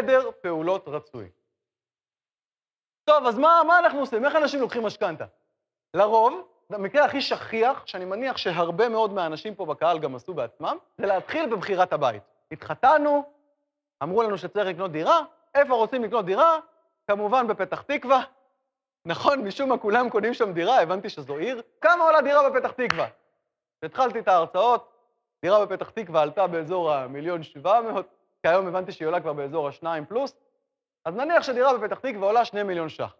סדר פעולות רצוי. טוב, אז מה אנחנו עושים? איך אנשים לוקחים משכנתה? לרוב, במקרה הכי שכיח, שאני מניח שהרבה מאוד מהאנשים פה בקהל גם עשו בעצמם, זה להתחיל בבחירת הבית. התחתנו, אמרו לנו שצריך לקנות דירה, איפה רוצים לקנות דירה? כמובן בפתח תקווה. נכון, משום מה כולם קונים שם דירה, הבנתי שזו עיר. כמה עולה דירה בפתח תקווה? התחלתי את ההרצאות, דירה בפתח תקווה עלתה באזור ה1,700,000, כי היום הבנתי שהיא עולה כבר באזור ה2 פלוס, אז נניח שדירה בפתח תקווה עולה 2 מיליון ש"ח.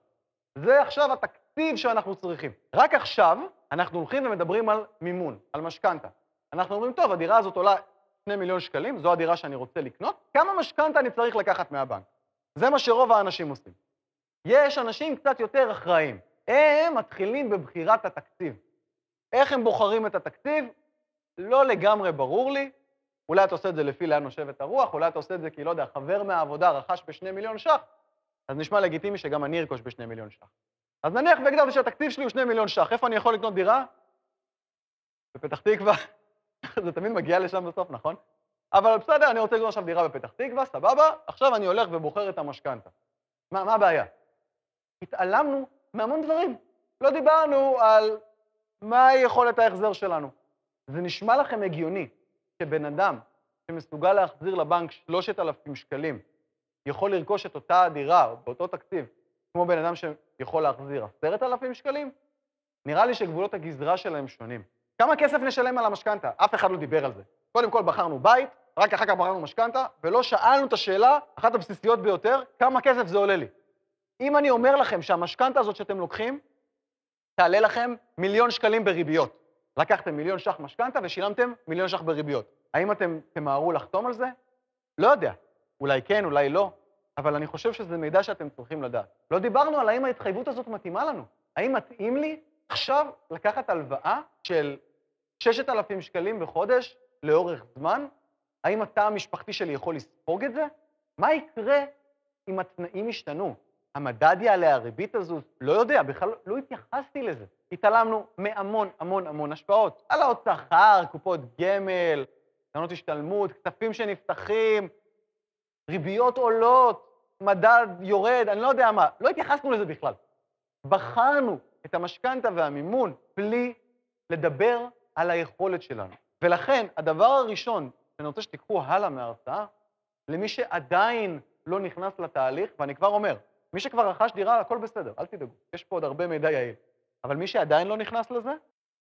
זה עכשיו התקציב שאנחנו צריכים. רק עכשיו אנחנו הולכים ומדברים על מימון, על משכנתה. אנחנו אומרים, טוב, הדירה הזאת עולה 2 מיליון שקלים, זו הדירה שאני רוצה לקנות, כמה משכנתה אני צריך לקחת מהבנק? זה מה שרוב האנשים עושים. יש אנשים קצת יותר אחראיים. הם מתחילים בבחירת התקציב. איך הם בוחרים את התקציב? לא לגמרי ברור לי. אולי אתה עושה את זה לפי לאן נושבת הרוח, אולי אתה עושה את זה כי, לא יודע, חבר מהעבודה רכש ב2 מיליון ש"ח, אז נשמע לגיטימי שגם אני ארכוש ב2 מיליון ש"ח. אז נניח והגדרתי שהתקציב שלי הוא 2 מיליון ש"ח, איפה אני יכול לקנות דירה? בפתח תקווה. זה תמיד מגיע לשם בסוף, נכון? אבל בסדר, אני רוצה לקנות עכשיו דירה בפתח תקווה, סבבה, עכשיו אני הולך ובוחר את המשכנתה. מה הבעיה? התעלמנו מהמון דברים. לא דיברנו על מה יכולת ההחזר שלנו. זה נשמע לכם הגיוני שבן אדם שמסוגל להחזיר לבנק 3,000 שקלים יכול לרכוש את אותה דירה באותו תקציב כמו בן אדם שיכול להחזיר 10,000 שקלים? נראה לי שגבולות הגזרה שלהם שונים. כמה כסף נשלם על המשכנתה? אף אחד לא דיבר על זה. קודם כל בחרנו בית, רק אחר כך בחרנו משכנתה, ולא שאלנו את השאלה, אחת הבסיסיות ביותר, כמה כסף זה עולה לי. אם אני אומר לכם שהמשכנתה הזאת שאתם לוקחים, תעלה לכם 1,000,000 שקלים בריביות. לקחתם 1,000,000 ש"ח משכנתה ושילמתם 1,000,000 ש"ח בריביות. האם אתם תמהרו לחתום על זה? לא יודע. אולי כן, אולי לא. אבל אני חושב שזה מידע שאתם צריכים לדעת. לא דיברנו על האם ההתחייבות הזאת מתאימה לנו. האם מתאים לי עכשיו לקחת הלוואה של 6,000 שקלים בחודש לאורך זמן? האם התא המשפחתי שלי יכול לספוג את זה? מה יקרה אם התנאים ישתנו? המדד יעלה, הריבית הזו? לא יודע, בכלל לא התייחסתי לזה. התעלמנו מהמון השפעות. על הוצאות שכר, קופות גמל, קרנות השתלמות, כספים שנפתחים, ריביות עולות, מדד יורד, אני לא יודע מה. לא התייחסנו לזה בכלל. בחרנו את המשכנתה והמימון בלי לדבר על היכולת שלנו. ולכן, הדבר הראשון שאני רוצה שתיקחו הלאה מההרצאה, למי שעדיין לא נכנס לתהליך, ואני כבר אומר, מי שכבר רכש דירה, הכל בסדר, אל תדאגו, יש פה עוד הרבה מידע יעיל. אבל מי שעדיין לא נכנס לזה,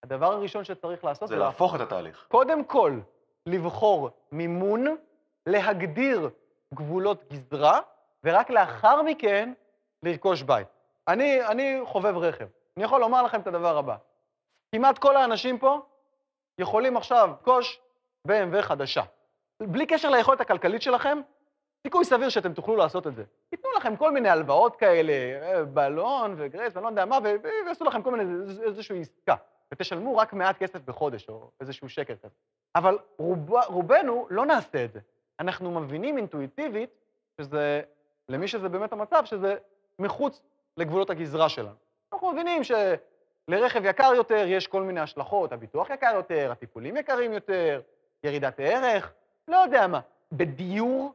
הדבר הראשון שצריך לעשות זה להפוך את התהליך. קודם כל, לבחור מימון, להגדיר גבולות גזרה, ורק לאחר מכן, לרכוש בית. אני חובב רכב. אני יכול לומר לכם את הדבר הבא. כמעט כל האנשים פה יכולים עכשיו לרכוש BMW חדשה. בלי קשר ליכולת הכלכלית שלכם, סיכוי סביר שאתם תוכלו לעשות את זה. ייתנו לכם כל מיני הלוואות כאלה, בלון וגרייס, ואני לא יודע מה, ויעשו לכם כל מיני איזושהי עסקה, ותשלמו רק מעט כסף בחודש, או איזשהו שקר כזה. אבל רובנו לא נעשה את זה. אנחנו מבינים אינטואיטיבית, שזה, למי שזה באמת המצב, שזה מחוץ לגבולות הגזרה שלנו. אנחנו מבינים שלרכב יקר יותר יש כל מיני השלכות, הביטוח יקר יותר, הטיפולים יקרים יותר, ירידת הערך, לא יודע מה. בדיור,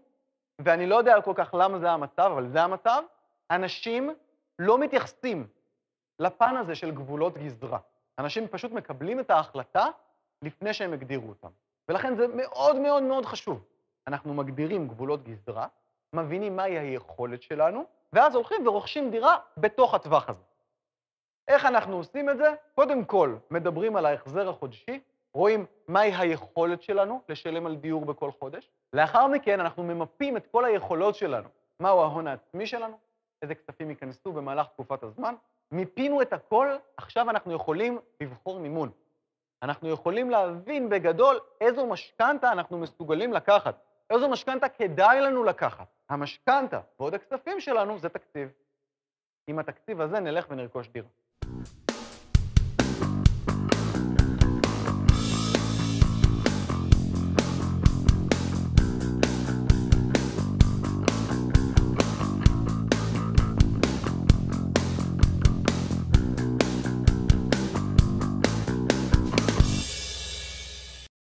ואני לא יודע כל כך למה זה המצב, אבל זה המצב, אנשים לא מתייחסים לפן הזה של גבולות גזרה. אנשים פשוט מקבלים את ההחלטה לפני שהם הגדירו אותם. ולכן זה מאוד חשוב. אנחנו מגדירים גבולות גזרה, מבינים מהי היכולת שלנו, ואז הולכים ורוכשים דירה בתוך הטווח הזה. איך אנחנו עושים את זה? קודם כל, מדברים על ההחזר החודשי, רואים מהי היכולת שלנו לשלם על דיור בכל חודש. לאחר מכן אנחנו ממפים את כל היכולות שלנו. מהו ההון העצמי שלנו? איזה כספים ייכנסו במהלך תקופת הזמן? מיפינו את הכל, עכשיו אנחנו יכולים לבחור מימון. אנחנו יכולים להבין בגדול איזו משכנתה אנחנו מסוגלים לקחת. איזו משכנתה כדאי לנו לקחת. המשכנתה ועוד הכספים שלנו זה תקציב. עם התקציב הזה נלך ונרכוש דירה.